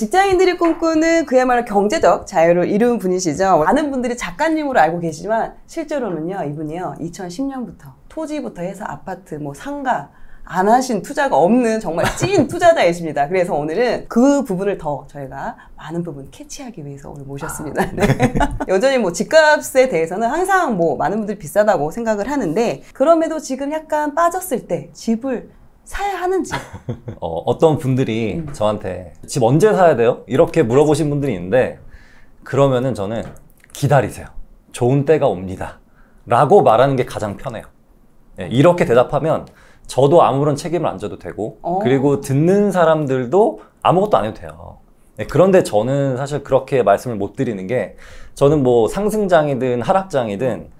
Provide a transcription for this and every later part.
직장인들이 꿈꾸는 그야말로 경제적 자유를 이룬 분이시죠. 많은 분들이 작가님으로 알고 계시지만 실제로는요, 이분이요 2010년부터 토지부터 해서 아파트, 뭐 상가 안 하신 투자가 없는 정말 찐 투자자이십니다. 그래서 오늘은 그 부분을 더 저희가 많은 부분 캐치하기 위해서 오늘 모셨습니다. 네. 여전히 뭐 집값에 대해서는 항상 뭐 많은 분들이 비싸다고 생각을 하는데, 그럼에도 지금 약간 빠졌을 때 집을 사야 하는지. 어떤 분들이 저한테 집 언제 사야 돼요? 이렇게 물어보신 분들이 있는데, 그러면은 저는 기다리세요. 좋은 때가 옵니다. 라고 말하는 게 가장 편해요. 네, 이렇게 대답하면 저도 아무런 책임을 안 져도 되고, 그리고 듣는 사람들도 아무것도 안 해도 돼요. 네, 그런데 저는 사실 그렇게 말씀을 못 드리는 게, 저는 뭐 상승장이든 하락장이든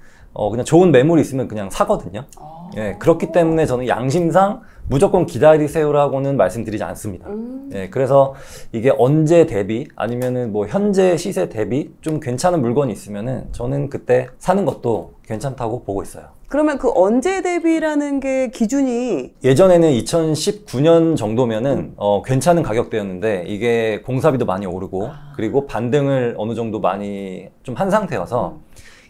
그냥 좋은 매물이 있으면 그냥 사거든요. 예, 그렇기 때문에 저는 양심상 무조건 기다리세요라고는 말씀드리지 않습니다. 예, 그래서 이게 언제 대비 아니면은 뭐 현재 시세 대비 좀 괜찮은 물건이 있으면은 저는 그때 사는 것도 괜찮다고 보고 있어요. 그러면 그 언제 대비라는 게 기준이, 예전에는 2019년 정도면은 괜찮은 가격대였는데, 이게 공사비도 많이 오르고 그리고 반등을 어느 정도 많이 좀 한 상태여서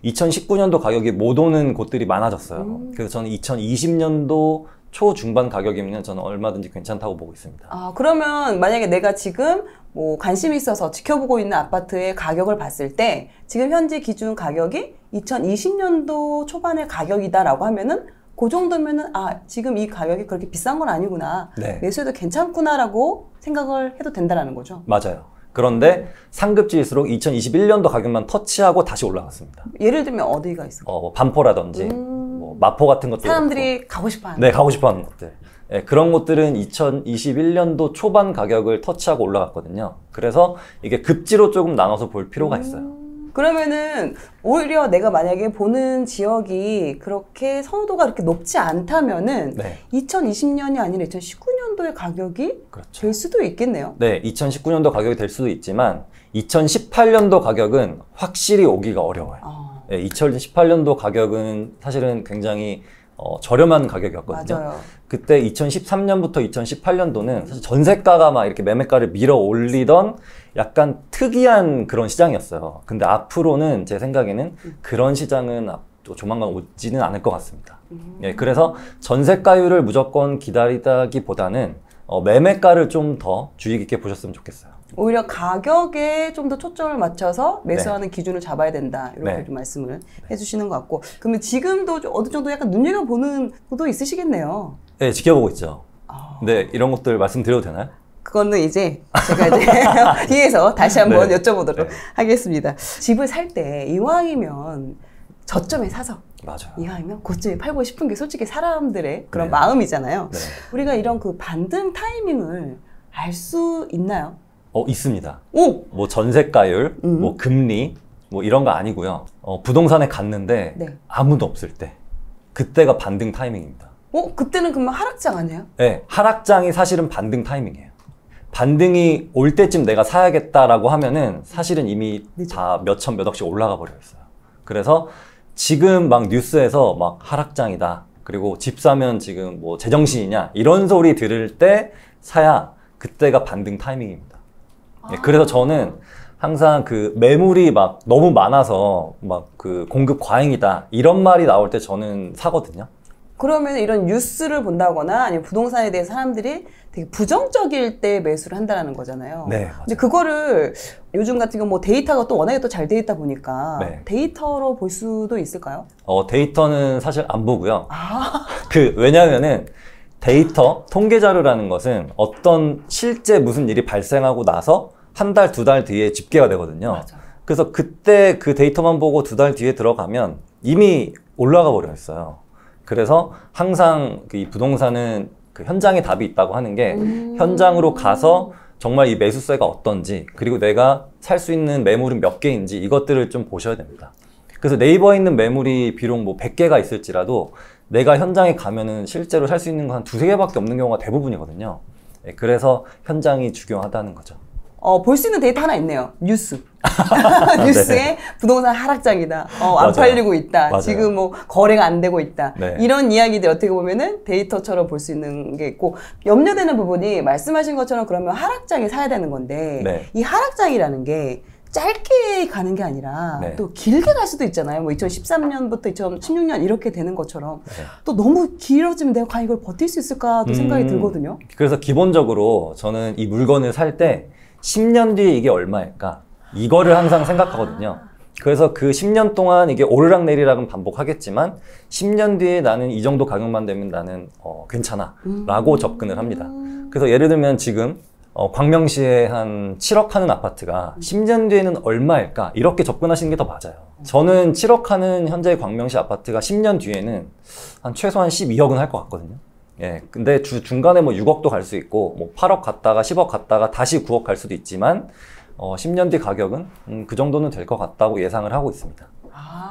2019년도 가격이 못 오는 곳들이 많아졌어요. 그래서 저는 2020년도 초중반 가격이면 저는 얼마든지 괜찮다고 보고 있습니다. 그러면 만약에 내가 지금 뭐 관심이 있어서 지켜보고 있는 아파트의 가격을 봤을 때 지금 현재 기준 가격이 2020년도 초반의 가격이다라고 하면은 그 정도면은 지금 이 가격이 그렇게 비싼 건 아니구나. 네. 매수해도 괜찮구나라고 생각을 해도 된다라는 거죠. 맞아요. 그런데 상급지일수록 2021년도 가격만 터치하고 다시 올라갔습니다. 예를 들면 어디가 있을까요? 반포라든지 뭐 마포 같은 것들, 사람들이 가고 싶어하는, 네, 가고 싶어하는 것들. 네, 그런 곳들은 2021년도 초반 가격을 터치하고 올라갔거든요. 그래서 이게 급지로 조금 나눠서 볼 필요가 있어요. 그러면은 오히려 내가 만약에 보는 지역이 그렇게 선호도가 그렇게 높지 않다면은 네. 2020년이 아니라 2019년도의 가격이 그렇죠. 될 수도 있겠네요. 네, 2019년도 가격이 될 수도 있지만 2018년도 가격은 확실히 오기가 어려워요. 네, 2018년도 가격은 사실은 굉장히 저렴한 가격이었거든요. 맞아요. 그때 2013년부터 2018년도는 사실 전세가가 막 이렇게 매매가를 밀어 올리던 약간 특이한 그런 시장이었어요. 근데 앞으로는 제 생각에는 그런 시장은 조만간 오지는 않을 것 같습니다. 예, 그래서 전세가율을 무조건 기다리다기보다는 매매가를 좀 더 주의 깊게 보셨으면 좋겠어요. 오히려 가격에 좀 더 초점을 맞춰서 매수하는 기준을 잡아야 된다, 이렇게 좀 말씀을 해주시는 것 같고, 그러면 지금도 좀 어느 정도 약간 눈여겨보는 것도 있으시겠네요. 네, 지켜보고 있죠. 네, 이런 것들 말씀드려도 되나요? 그거는 이제 제가 이제 뒤에서 다시 한번 여쭤보도록 하겠습니다. 집을 살 때 이왕이면 저점에 사서, 맞아요. 이왕이면 고점에 팔고 싶은 게 솔직히 사람들의 그런 마음이잖아요. 네. 우리가 이런 그 반등 타이밍을 알 수 있나요? 있습니다. 오! 뭐 전세가율, 뭐 금리, 뭐 이런 거 아니고요. 부동산에 갔는데 아무도 없을 때, 그때가 반등 타이밍입니다. 그때는 그러면 하락장 아니에요? 네, 하락장이 사실은 반등 타이밍이에요. 반등이 올 때쯤 내가 사야겠다라고 하면은 사실은 이미 다 몇천 몇억씩 올라가 버려 있어요. 그래서 지금 막 뉴스에서 막 하락장이다, 그리고 집 사면 지금 뭐 제정신이냐, 이런 소리 들을 때 사야 그때가 반등 타이밍입니다. 네, 그래서 저는 항상 그 매물이 막 너무 많아서 막 그 공급 과잉이다, 이런 말이 나올 때 저는 사거든요. 그러면 이런 뉴스를 본다거나 아니면 부동산에 대해서 사람들이 되게 부정적일 때 매수를 한다는 거잖아요. 네, 맞아요. 근데 그거를 요즘 같은 경우 뭐 데이터가 또 워낙에 또 잘 돼 있다 보니까 네. 데이터로 볼 수도 있을까요? 데이터는 사실 안 보고요. 왜냐하면은 데이터, 통계 자료라는 것은 어떤 실제 무슨 일이 발생하고 나서 한 달, 두 달 뒤에 집계가 되거든요. 맞아. 그래서 그때 그 데이터만 보고 두 달 뒤에 들어가면 이미 올라가 버려 있어요. 그래서 항상 이 부동산은 그 현장에 답이 있다고 하는 게, 현장으로 가서 정말 이 매수세가 어떤지, 그리고 내가 살 수 있는 매물은 몇 개인지, 이것들을 좀 보셔야 됩니다. 그래서 네이버에 있는 매물이 비록 뭐 100개가 있을지라도 내가 현장에 가면은 실제로 살 수 있는 건 한 두세 개밖에 없는 경우가 대부분이거든요. 그래서 현장이 중요하다는 거죠. 볼 수 있는 데이터 하나 있네요. 뉴스. 뉴스에 네. 부동산 하락장이다. 안 맞아요. 팔리고 있다. 맞아요. 지금 뭐 거래가 안 되고 있다. 네. 이런 이야기들 어떻게 보면은 데이터처럼 볼 수 있는 게 있고, 염려되는 부분이 말씀하신 것처럼 그러면 하락장에 사야 되는 건데, 네. 이 하락장이라는 게 짧게 가는 게 아니라 네. 또 길게 갈 수도 있잖아요. 뭐 2013년부터 2016년 이렇게 되는 것처럼 네. 또 너무 길어지면 내가 과연 이걸 버틸 수 있을까 또 생각이 들거든요. 그래서 기본적으로 저는 이 물건을 살 때 10년 뒤에 이게 얼마일까? 이거를 항상 생각하거든요. 그래서 그 10년 동안 이게 오르락내리락은 반복하겠지만 10년 뒤에 나는 이 정도 가격만 되면 나는 괜찮아 라고 접근을 합니다. 그래서 예를 들면 지금 광명시에 한 7억 하는 아파트가 10년 뒤에는 얼마일까? 이렇게 접근하시는 게 더 맞아요. 저는 7억 하는 현재 광명시 아파트가 10년 뒤에는 한 최소한 12억은 할 것 같거든요. 예, 근데 중간에 뭐 6억도 갈 수 있고, 뭐 8억 갔다가 10억 갔다가 다시 9억 갈 수도 있지만, 10년 뒤 가격은 그 정도는 될 것 같다고 예상을 하고 있습니다.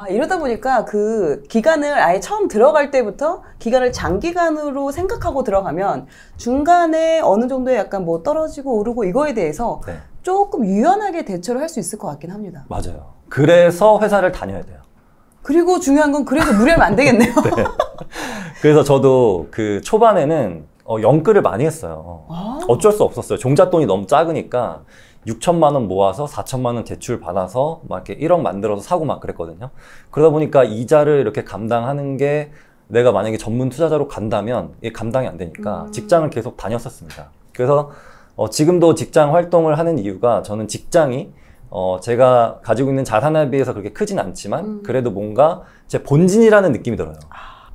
이러다 보니까 그 기간을 아예 처음 들어갈 때부터 기간을 장기간으로 생각하고 들어가면 중간에 어느 정도의 약간 뭐 떨어지고 오르고 이거에 대해서 네. 조금 유연하게 대처를 할 수 있을 것 같긴 합니다. 맞아요. 그래서 회사를 다녀야 돼요. 그리고 중요한 건 그래서 무리하면 안 되겠네요. 네. 그래서 저도 그 초반에는 영끌을 많이 했어요. 어쩔 수 없었어요. 종잣돈이 너무 작으니까 6천만 원 모아서 4천만 원 대출 받아서 막 이렇게 1억 만들어서 사고 막 그랬거든요. 그러다 보니까 이자를 이렇게 감당하는 게 내가 만약에 전문 투자자로 간다면 이게 감당이 안 되니까 직장을 계속 다녔었습니다. 그래서 지금도 직장 활동을 하는 이유가 저는 직장이 제가 가지고 있는 자산에 비해서 그렇게 크진 않지만 그래도 뭔가 제 본진이라는 느낌이 들어요.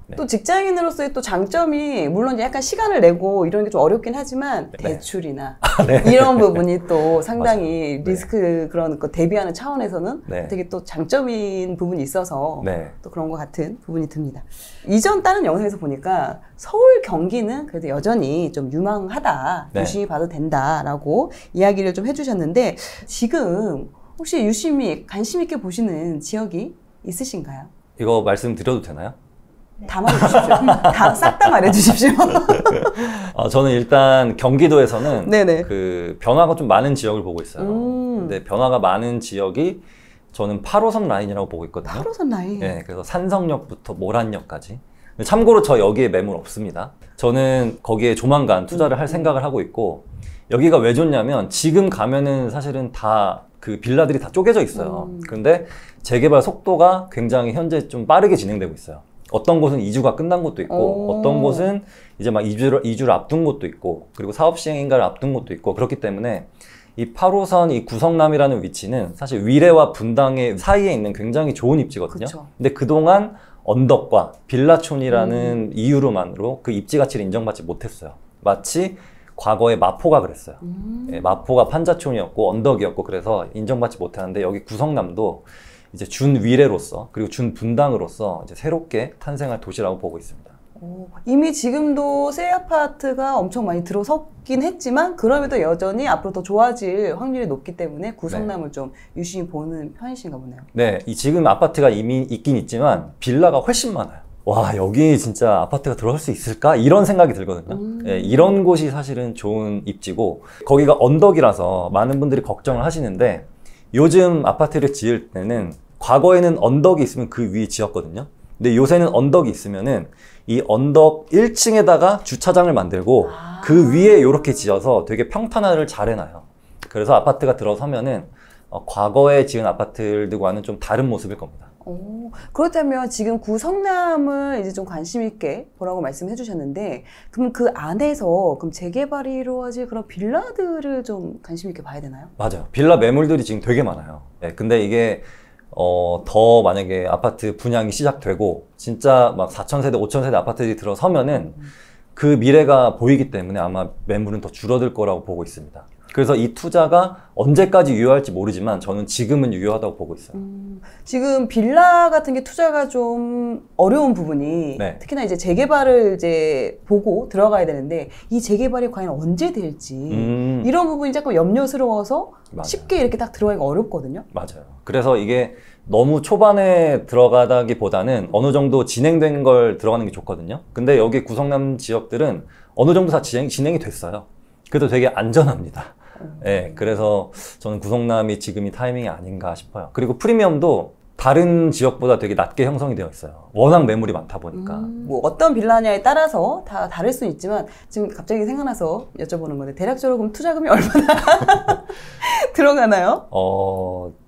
네. 또 직장인으로서의 또 장점이 물론 이제 약간 시간을 내고 이런 게 좀 어렵긴 하지만 네. 대출이나 네. 이런 부분이 또 상당히 맞아요. 리스크 그런 거 대비하는 차원에서는 네. 되게 또 장점인 부분이 있어서 네. 또 그런 것 같은 부분이 듭니다. 이전 다른 영상에서 보니까 서울 경기는 그래도 여전히 좀 유망하다, 네. 유심히 봐도 된다라고 이야기를 좀 해주셨는데 지금 혹시 유심히 관심 있게 보시는 지역이 있으신가요? 이거 말씀드려도 되나요? 다 말해주십시오. 싹 다 말해주십시오. 저는 일단 경기도에서는 네네. 그 변화가 좀 많은 지역을 보고 있어요. 근데 변화가 많은 지역이 저는 8호선 라인이라고 보고 있거든요. 8호선 라인. 네, 그래서 산성역부터 모란역까지. 참고로 저 여기에 매물 없습니다. 저는 거기에 조만간 투자를 할 생각을 하고 있고, 여기가 왜 좋냐면 지금 가면은 사실은 다 그 빌라들이 다 쪼개져 있어요. 그런데 재개발 속도가 굉장히 현재 좀 빠르게 진행되고 있어요. 어떤 곳은 이주가 끝난 곳도 있고 어떤 곳은 이제 막 이주를 앞둔 곳도 있고 그리고 사업 시행인가를 앞둔 곳도 있고 그렇기 때문에 이 8호선 이 구성남이라는 위치는 사실 위례와 분당의 사이에 있는 굉장히 좋은 입지거든요. 그쵸. 근데 그동안 언덕과 빌라촌이라는 이유로만으로 그 입지 가치를 인정받지 못했어요. 마치 과거에 마포가 그랬어요. 예, 마포가 판자촌이었고 언덕이었고 그래서 인정받지 못했는데 여기 구성남도 이제 준 위례로서 그리고 준 분당으로서 이제 새롭게 탄생할 도시라고 보고 있습니다. 이미 지금도 새 아파트가 엄청 많이 들어섰긴 했지만 그럼에도 여전히 앞으로 더 좋아질 확률이 높기 때문에 구성남을 좀 유심히 보는 편이신가 보네요. 네, 지금 아파트가 이미 있긴 있지만 빌라가 훨씬 많아요. 와, 여기 진짜 아파트가 들어설 수 있을까? 이런 생각이 들거든요. 네, 이런 곳이 사실은 좋은 입지고 거기가 언덕이라서 많은 분들이 걱정을 하시는데 요즘 아파트를 지을 때는 과거에는 언덕이 있으면 그 위에 지었거든요. 근데 요새는 언덕이 있으면은 이 언덕 1층에다가 주차장을 만들고 그 위에 이렇게 지어서 되게 평탄화를 잘 해놔요. 그래서 아파트가 들어서면은 과거에 지은 아파트들과는 좀 다른 모습일 겁니다. 그렇다면 지금 구성남을 이제 좀 관심 있게 보라고 말씀해 주셨는데 그럼 그 안에서 그럼 재개발이 이루어질 그런 빌라들을 좀 관심 있게 봐야 되나요? 맞아요. 빌라 매물들이 지금 되게 많아요. 네, 근데 이게 더 만약에 아파트 분양이 시작되고 진짜 막 4,000세대, 5,000세대 아파트들이 들어서면은 그 미래가 보이기 때문에 아마 매물은 더 줄어들 거라고 보고 있습니다. 그래서 이 투자가 언제까지 유효할지 모르지만 저는 지금은 유효하다고 보고 있어요. 지금 빌라 같은 게 투자가 좀 어려운 부분이 네. 특히나 이제 재개발을 이제 보고 들어가야 되는데 이 재개발이 과연 언제 될지 이런 부분이 조금 염려스러워서 맞아요. 쉽게 이렇게 딱 들어가기가 어렵거든요. 맞아요. 그래서 이게 너무 초반에 들어가다기보다는 어느 정도 진행된 걸 들어가는 게 좋거든요. 근데 여기 구성남 지역들은 어느 정도 다 진행이 됐어요. 그래도 되게 안전합니다. 네, 그래서 저는 구성남이 지금이 타이밍이 아닌가 싶어요. 그리고 프리미엄도 다른 지역보다 되게 낮게 형성이 되어 있어요. 워낙 매물이 많다 보니까. 뭐 어떤 빌라냐에 따라서 다 다를 수 있지만 지금 갑자기 생각나서 여쭤보는 건데 대략적으로 그럼 투자금이 얼마나 들어가나요?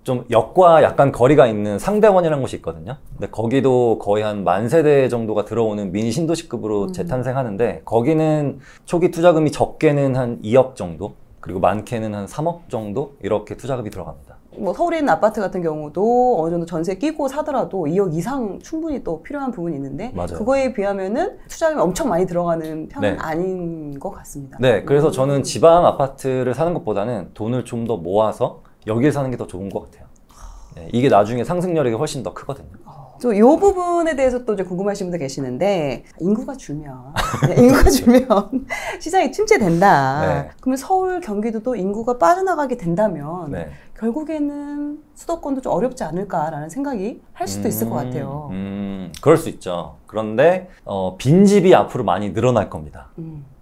좀 역과 약간 거리가 있는 상대원이라는 곳이 있거든요. 근데 거기도 거의 한 10,000세대 정도가 들어오는 미니 신도시급으로 재탄생하는데 거기는 초기 투자금이 적게는 한 2억 정도, 그리고 많게는 한 3억 정도 이렇게 투자금이 들어갑니다. 뭐 서울에 있는 아파트 같은 경우도 어느 정도 전세 끼고 사더라도 2억 이상 충분히 또 필요한 부분이 있는데 맞아요. 그거에 비하면은 투자금이 엄청 많이 들어가는 편은 네. 아닌 것 같습니다. 네, 그래서 저는 지방 아파트를 사는 것보다는 돈을 좀 더 모아서 여기에 사는 게 더 좋은 것 같아요. 네, 이게 나중에 상승률이 훨씬 더 크거든요. 이 부분에 대해서 또 이제 궁금하신 분들 계시는데 인구가 줄면 인구가 줄면 시장이 침체된다. 네. 그러면 서울 경기도도 인구가 빠져나가게 된다면 네. 결국에는 수도권도 좀 어렵지 않을까라는 생각이 할 수도 있을 것 같아요. 그럴 수 있죠. 그런데 빈집이 앞으로 많이 늘어날 겁니다.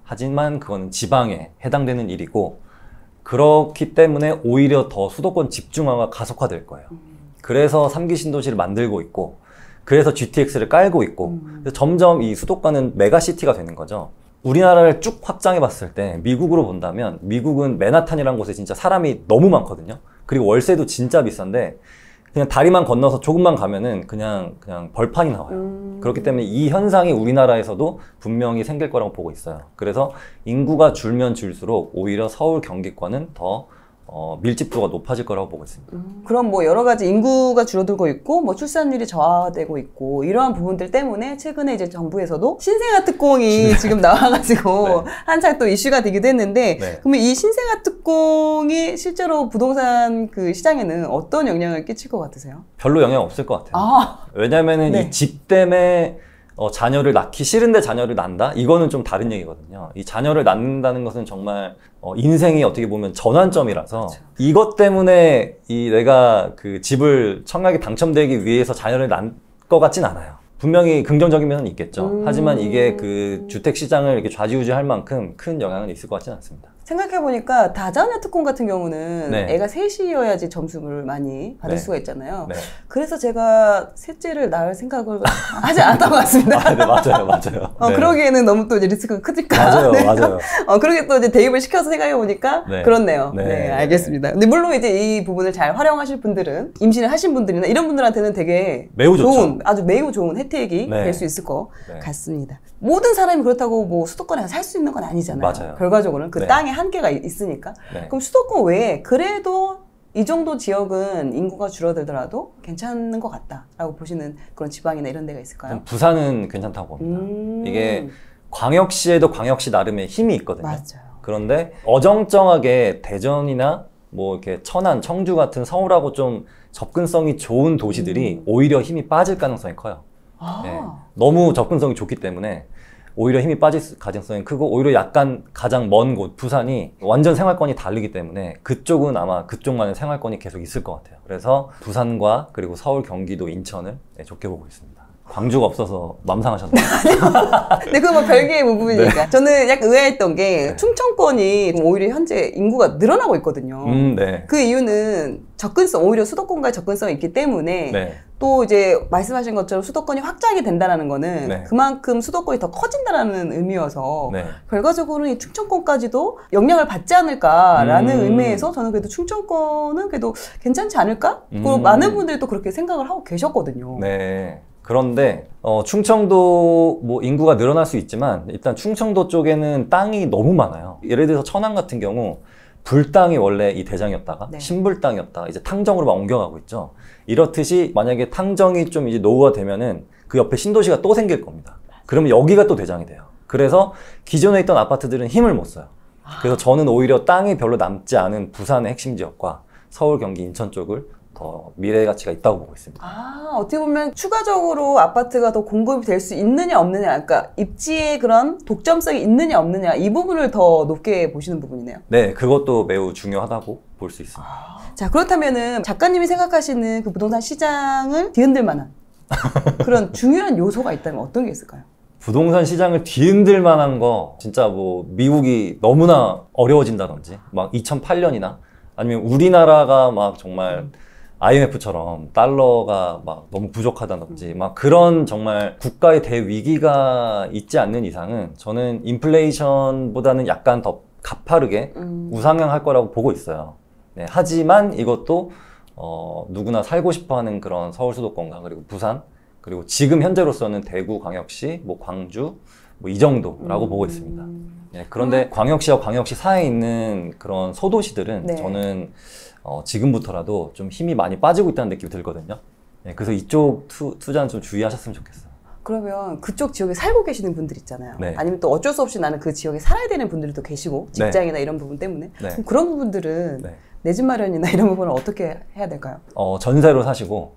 하지만 그거는 지방에 해당되는 일이고 그렇기 때문에 오히려 더 수도권 집중화가 가속화될 거예요. 그래서 3기 신도시를 만들고 있고 그래서 GTX를 깔고 있고 그래서 점점 이 수도권은 메가시티가 되는 거죠. 우리나라를 쭉 확장해 봤을 때 미국으로 본다면 미국은 맨하탄이라는 곳에 진짜 사람이 너무 많거든요. 그리고 월세도 진짜 비싼데 그냥 다리만 건너서 조금만 가면은 그냥 벌판이 나와요. 그렇기 때문에 이 현상이 우리나라에서도 분명히 생길 거라고 보고 있어요. 그래서 인구가 줄면 줄수록 오히려 서울 경기권은 더 밀집도가 높아질 거라고 보고 있습니다. 그럼 뭐 여러 가지 인구가 줄어들고 있고 뭐 출산율이 저하되고 있고 이러한 부분들 때문에 최근에 이제 정부에서도 신생아 특공이 지금 나와가지고 네. 한창 또 이슈가 되기도 했는데 네. 그러면 이 신생아 특공이 실제로 부동산 그 시장에는 어떤 영향을 끼칠 것 같으세요? 별로 영향 없을 것 같아요. 아, 왜냐면은 네. 이 집 때문에 자녀를 낳기 싫은데 자녀를 낳는다? 이거는 좀 다른 얘기거든요. 이 자녀를 낳는다는 것은 정말 인생이 어떻게 보면 전환점이라서 그렇죠. 이것 때문에 내가 그 집을 청약에 당첨되기 위해서 자녀를 낳을 것 같진 않아요. 분명히 긍정적인 면은 있겠죠. 하지만 이게 그 주택 시장을 이렇게 좌지우지할 만큼 큰 영향은 있을 것 같지는 않습니다. 생각해보니까 다자녀 특공 같은 경우는 네. 애가 셋이어야지 점수를 많이 받을 네. 수가 있잖아요. 네. 그래서 제가 셋째를 낳을 생각을 하지 않았던 것 같습니다. 네, 맞아요, 맞아요. 네. 그러기에는 너무 또 이제 리스크가 크니까. 맞아요, 네. 맞아요. 그렇게 또 이제 대입을 시켜서 생각해보니까 네. 그렇네요. 네. 네, 알겠습니다. 근데 물론 이제 이 부분을 잘 활용하실 분들은 임신을 하신 분들이나 이런 분들한테는 되게 매우 좋죠. 좋은, 아주 매우 좋은 혜택이 네. 될 수 있을 것 네. 같습니다. 모든 사람이 그렇다고 뭐 수도권에 살 수 있는 건 아니잖아요. 맞아요. 결과적으로는 그 네. 땅에 한계가 있으니까. 네. 그럼 수도권 외에 그래도 이 정도 지역은 인구가 줄어들더라도 괜찮은 것 같다라고 보시는 그런 지방이나 이런 데가 있을까요? 부산은 괜찮다고 봅니다. 이게 광역시에도 광역시 나름의 힘이 있거든요. 맞아요. 그런데 어정쩡하게 대전이나 뭐 이렇게 천안, 청주 같은 서울하고 좀 접근성이 좋은 도시들이 오히려 힘이 빠질 가능성이 커요. 아. 네. 너무 접근성이 좋기 때문에 오히려 힘이 빠질 가능성이 크고 오히려 약간 가장 먼 곳 부산이 완전 생활권이 다르기 때문에 그쪽은 아마 그쪽만의 생활권이 계속 있을 것 같아요. 그래서 부산과 그리고 서울, 경기도, 인천을 좋게 보고 있습니다. 광주가 없어서 맘상하셨나요? 근데 그건 뭐 별개의 부분이니까. 네. 저는 약간 의아했던 게 네. 충청권이 오히려 현재 인구가 늘어나고 있거든요. 네. 그 이유는 접근성, 오히려 수도권과의 접근성이 있기 때문에 네. 또 이제 말씀하신 것처럼 수도권이 확장이 된다는 거는 네. 그만큼 수도권이 더 커진다는 의미여서 네. 결과적으로는 이 충청권까지도 영향을 받지 않을까라는 음. 의미에서 저는 그래도 충청권은 그래도 괜찮지 않을까? 그리고 많은 분들이 또 그렇게 생각을 하고 계셨거든요. 네. 그런데 충청도 뭐 인구가 늘어날 수 있지만 일단 충청도 쪽에는 땅이 너무 많아요. 예를 들어서 천안 같은 경우 불당이 원래 이 대장이었다가 네. 신불당이었다가 이제 탕정으로 막 옮겨가고 있죠. 이렇듯이 만약에 탕정이 좀 이제 노후가 되면은 그 옆에 신도시가 또 생길 겁니다. 그러면 여기가 또 대장이 돼요. 그래서 기존에 있던 아파트들은 힘을 못 써요. 그래서 저는 오히려 땅이 별로 남지 않은 부산의 핵심 지역과 서울, 경기, 인천 쪽을 더 미래 가치가 있다고 보고 있습니다. 어떻게 보면 추가적으로 아파트가 더 공급이 될 수 있느냐 없느냐, 그러니까 입지의 그런 독점성이 있느냐 없느냐 이 부분을 더 높게 보시는 부분이네요. 네, 그것도 매우 중요하다고 볼 수 있습니다. 자, 그렇다면은 작가님이 생각하시는 그 부동산 시장을 뒤흔들 만한 그런 중요한 요소가 있다면 어떤 게 있을까요? 부동산 시장을 뒤흔들 만한 거 진짜 뭐 미국이 너무나 어려워진다든지 막 2008년이나 아니면 우리나라가 막 정말 IMF처럼 달러가 막 너무 부족하다든지 막 그런 정말 국가의 대위기가 있지 않는 이상은 저는 인플레이션보다는 약간 더 가파르게 우상향할 거라고 보고 있어요. 네, 하지만 이것도 누구나 살고 싶어하는 그런 서울 수도권과 그리고 부산 그리고 지금 현재로서는 대구, 광역시, 뭐 광주 뭐 이 정도라고 보고 있습니다. 네, 그런데 광역시와 광역시사에 있는 그런 소도시들은 네. 저는 지금부터라도 좀 힘이 많이 빠지고 있다는 느낌이 들거든요. 네, 그래서 이쪽 투자는 좀 주의하셨으면 좋겠어요. 그러면 그쪽 지역에 살고 계시는 분들 있잖아요. 네. 아니면 또 어쩔 수 없이 나는 그 지역에 살아야 되는 분들도 계시고 직장이나 이런 부분 때문에 네. 그럼 그런 부분들은 네. 내 집 마련이나 이런 부분은 어떻게 해야 될까요? 전세로 사시고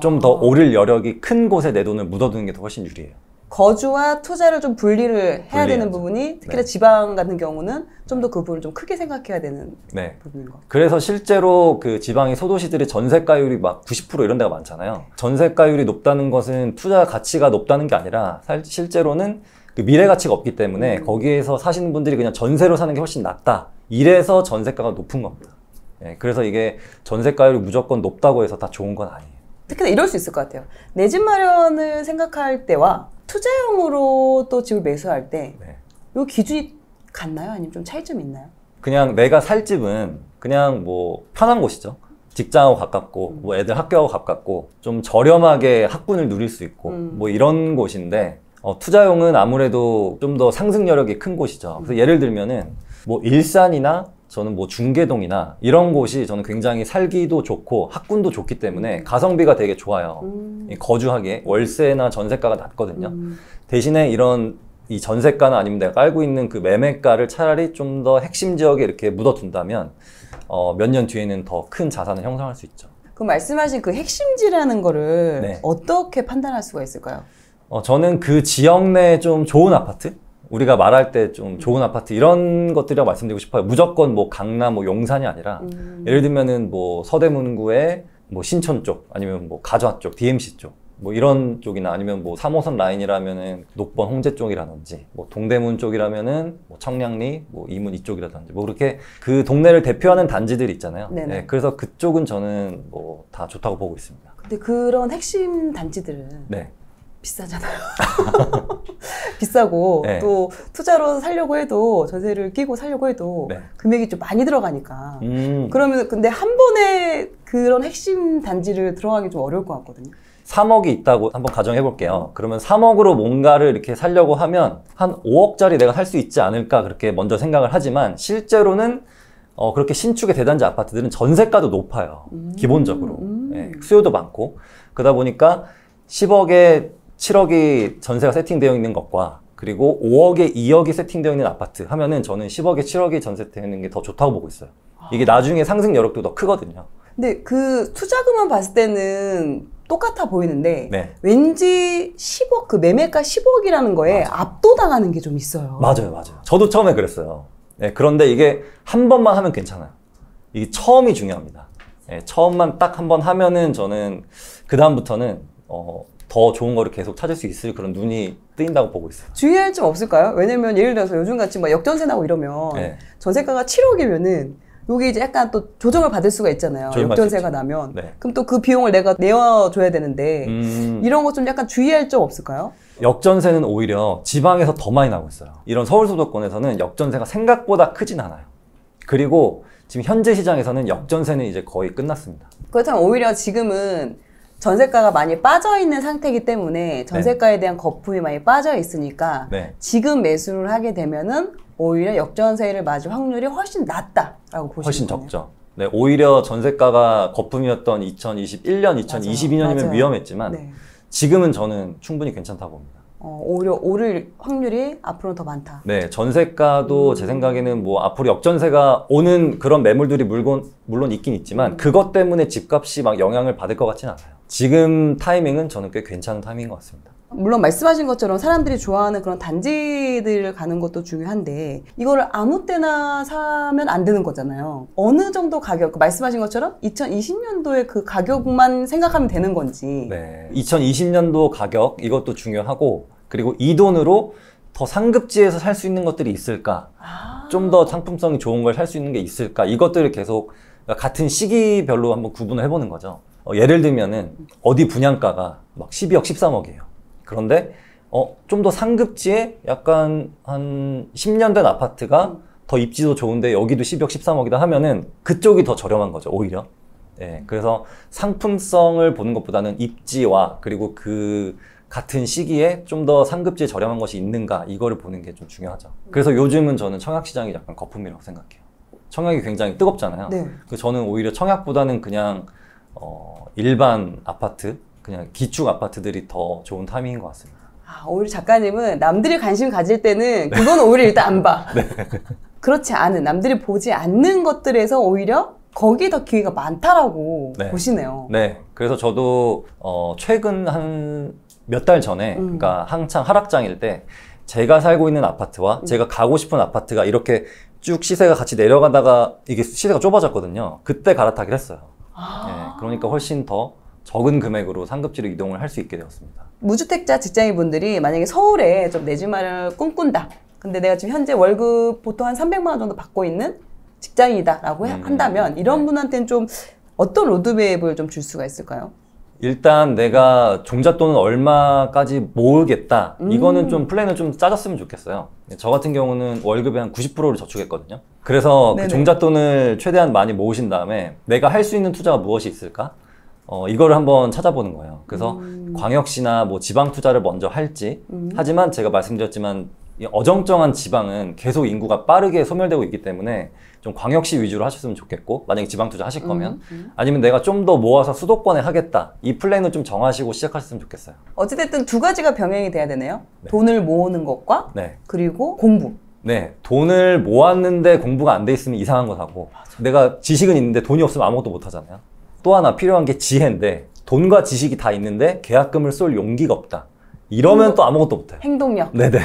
좀 더 오를 여력이 큰 곳에 내 돈을 묻어두는 게 더 훨씬 유리해요. 거주와 투자를 좀 분리를 해야 분리해야죠. 되는 부분이 특히나 네. 지방 같은 경우는 좀 더 그 부분을 좀 크게 생각해야 되는 네. 부분인 것 같아요. 그래서 실제로 그 지방의 소도시들이 전세가율이 막 90% 이런 데가 많잖아요. 전세가율이 높다는 것은 투자 가치가 높다는 게 아니라 실제로는 그 미래 가치가 없기 때문에 거기에서 사시는 분들이 그냥 전세로 사는 게 훨씬 낫다. 이래서 전세가가 높은 겁니다. 네, 그래서 이게 전세가율이 무조건 높다고 해서 다 좋은 건 아니에요. 특히나 이럴 수 있을 것 같아요. 내 집 마련을 생각할 때와 투자용으로 또 집을 매수할 때 네. 이 기준이 같나요? 아니면 좀 차이점이 있나요? 그냥 내가 살 집은 그냥 뭐 편한 곳이죠. 직장하고 가깝고 뭐 애들 학교하고 가깝고 좀 저렴하게 학군을 누릴 수 있고 뭐 이런 곳인데 투자용은 아무래도 좀 더 상승 여력이 큰 곳이죠. 그래서 예를 들면은 뭐 일산이나 저는 뭐 중계동이나 이런 곳이 저는 굉장히 살기도 좋고 학군도 좋기 때문에 가성비가 되게 좋아요. 거주하기에 월세나 전세가가 낮거든요. 대신에 이런 이 전세가나 아니면 내가 깔고 있는 그 매매가를 차라리 좀 더 핵심 지역에 이렇게 묻어둔다면 몇 년 뒤에는 더 큰 자산을 형성할 수 있죠. 그 말씀하신 그 핵심지라는 거를 네. 어떻게 판단할 수가 있을까요? 저는 그 지역 내에 좀 좋은 아파트? 우리가 말할 때 좀 좋은 아파트 이런 것들이라고 말씀드리고 싶어요. 무조건 뭐 강남, 뭐 용산이 아니라 예를 들면은 뭐 서대문구의 뭐 신촌 쪽 아니면 뭐 가좌 쪽, DMC 쪽 뭐 이런 쪽이나 아니면 뭐 3호선 라인이라면은 녹번 홍제 쪽이라든지 뭐 동대문 쪽이라면은 뭐 청량리, 뭐 이문 이쪽이라든지 뭐 그렇게 그 동네를 대표하는 단지들이 있잖아요. 네, 그래서 그쪽은 저는 뭐 다 좋다고 보고 있습니다. 근데 그런 핵심 단지들은 네. 비싸잖아요. 비싸고 네. 또 투자로 살려고 해도 전세를 끼고 살려고 해도 네. 금액이 좀 많이 들어가니까 그러면 근데 한 번에 그런 핵심 단지를 들어가기 좀 어려울 것 같거든요. 3억이 있다고 한번 가정해 볼게요. 그러면 3억으로 뭔가를 이렇게 살려고 하면 한 5억짜리 내가 살 수 있지 않을까 그렇게 먼저 생각을 하지만 실제로는 그렇게 신축의 대단지 아파트들은 전세가도 높아요. 기본적으로. 네, 수요도 많고 그러다 보니까 10억에 7억이 전세가 세팅되어 있는 것과 그리고 5억에 2억이 세팅되어 있는 아파트 하면은 저는 10억에 7억이 전세되어 있는 게 더 좋다고 보고 있어요. 이게 나중에 상승 여력도 더 크거든요. 근데 그 투자금만 봤을 때는 똑같아 보이는데 네. 왠지 10억 그 매매가 10억이라는 거에 압도당하는 게 좀 있어요. 맞아요, 맞아요. 저도 처음에 그랬어요. 네, 그런데 이게 한 번만 하면 괜찮아요. 이게 처음이 중요합니다. 네, 처음만 딱 한 번 하면은 저는 그 다음부터는 더 좋은 거를 계속 찾을 수 있을 그런 눈이 뜨인다고 보고 있어요. 주의할 점 없을까요? 왜냐면 예를 들어서 요즘같이 막 역전세 나고 이러면 네. 전세가가 7억이면은 여기 이제 약간 또 조정을 받을 수가 있잖아요. 역전세가 나면. 네. 그럼 또 그 비용을 내가 내어줘야 되는데 이런 거 좀 약간 주의할 점 없을까요? 역전세는 오히려 지방에서 더 많이 나고 있어요. 이런 서울 수도권에서는 역전세가 생각보다 크진 않아요. 그리고 지금 현재 시장에서는 역전세는 이제 거의 끝났습니다. 그렇다면 오히려 지금은 전세가가 많이 빠져 있는 상태이기 때문에 전세가에 대한 거품이 많이 빠져 있으니까 네. 지금 매수를 하게 되면은 오히려 역전세를 맞을 확률이 훨씬 낮다라고 보시면 훨씬 적죠. 네, 오히려 전세가가 거품이었던 2021년, 2022년이면 맞아요. 위험했지만 네. 지금은 저는 충분히 괜찮다고 봅니다. 오히려 오를 확률이 앞으로는 더 많다. 네, 전세가도 제 생각에는 뭐 앞으로 역전세가 오는 그런 매물들이 물론 있긴 있지만 그것 때문에 집값이 막 영향을 받을 것 같지는 않아요. 지금 타이밍은 저는 꽤 괜찮은 타이밍인 것 같습니다. 물론 말씀하신 것처럼 사람들이 좋아하는 그런 단지들을 가는 것도 중요한데 이거를 아무 때나 사면 안 되는 거잖아요. 어느 정도 가격, 말씀하신 것처럼 2020년도에 그 가격만 생각하면 되는 건지. 네, 2020년도 가격 이것도 중요하고 그리고 이 돈으로 더 상급지에서 살 수 있는 것들이 있을까? 좀 더 상품성이 좋은 걸 살 수 있는 게 있을까? 이것들을 계속 같은 시기별로 한번 구분을 해보는 거죠. 예를 들면은 어디 분양가가 막 12억, 13억이에요. 그런데 좀 더 상급지에 약간 한 10년 된 아파트가 더 입지도 좋은데 여기도 12억, 13억이다 하면은 그쪽이 더 저렴한 거죠, 오히려. 네, 그래서 상품성을 보는 것보다는 입지와 그리고 그 같은 시기에 좀 더 상급지에 저렴한 것이 있는가 이거를 보는 게 좀 중요하죠. 그래서 요즘은 저는 청약시장이 약간 거품이라고 생각해요. 청약이 굉장히 뜨겁잖아요. 네. 그래서 저는 오히려 청약보다는 그냥 일반 아파트, 그냥 기축 아파트들이 더 좋은 타이밍인 것 같습니다. 오히려 작가님은 남들이 관심 가질 때는 그건 오히려 일단 안 봐. 네. 그렇지 않은, 남들이 보지 않는 것들에서 오히려 거기에 더 기회가 많다라고 네. 보시네요. 네. 그래서 저도 최근 한 몇 달 전에, 그러니까 한창 하락장일 때 제가 살고 있는 아파트와 제가 가고 싶은 아파트가 이렇게 쭉 시세가 같이 내려가다가 이게 시세가 좁아졌거든요. 그때 갈아타기를 했어요. 네, 그러니까 훨씬 더 적은 금액으로 상급지로 이동을 할 수 있게 되었습니다. 무주택자 직장인분들이 만약에 서울에 좀 내 집 마련을 꿈꾼다. 근데 내가 지금 현재 월급 보통 한 300만 원 정도 받고 있는 직장인이다라고 한다면 이런 분한테는 좀 어떤 로드맵을 좀 줄 수가 있을까요? 일단 내가 종잣돈은 얼마까지 모으겠다. 이거는 좀 플랜을 좀 짜줬으면 좋겠어요. 저 같은 경우는 월급의 한 90%를 저축했거든요. 그래서 그 종잣돈을 최대한 많이 모으신 다음에 내가 할 수 있는 투자가 무엇이 있을까? 이거를 한번 찾아보는 거예요. 그래서 광역시나 뭐 지방 투자를 먼저 할지, 하지만 제가 말씀드렸지만 이 어정쩡한 지방은 계속 인구가 빠르게 소멸되고 있기 때문에 좀 광역시 위주로 하셨으면 좋겠고, 만약에 지방 투자 하실 거면 아니면 내가 좀 더 모아서 수도권에 하겠다, 이 플랜을 좀 정하시고 시작하셨으면 좋겠어요. 어찌됐든 두 가지가 병행이 돼야 되네요. 네. 돈을 모으는 것과 네. 그리고 공부. 네, 돈을 모았는데 공부가 안 돼 있으면 이상한 거 사고, 내가 지식은 있는데 돈이 없으면 아무것도 못 하잖아요. 또 하나 필요한 게 지혜인데 돈과 지식이 다 있는데 계약금을 쏠 용기가 없다. 이러면 또 아무것도 못해요. 행동력. 네네.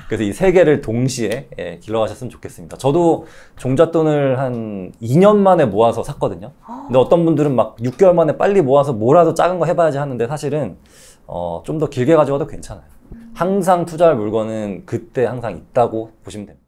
그래서 이 세 개를 동시에 길러가셨으면 좋겠습니다. 저도 종잣돈을 한 2년 만에 모아서 샀거든요. 근데 어떤 분들은 막 6개월 만에 빨리 모아서 뭐라도 작은 거 해봐야지 하는데 사실은 좀 더 길게 가져가도 괜찮아요. 항상 투자할 물건은 그때 항상 있다고 보시면 됩니다.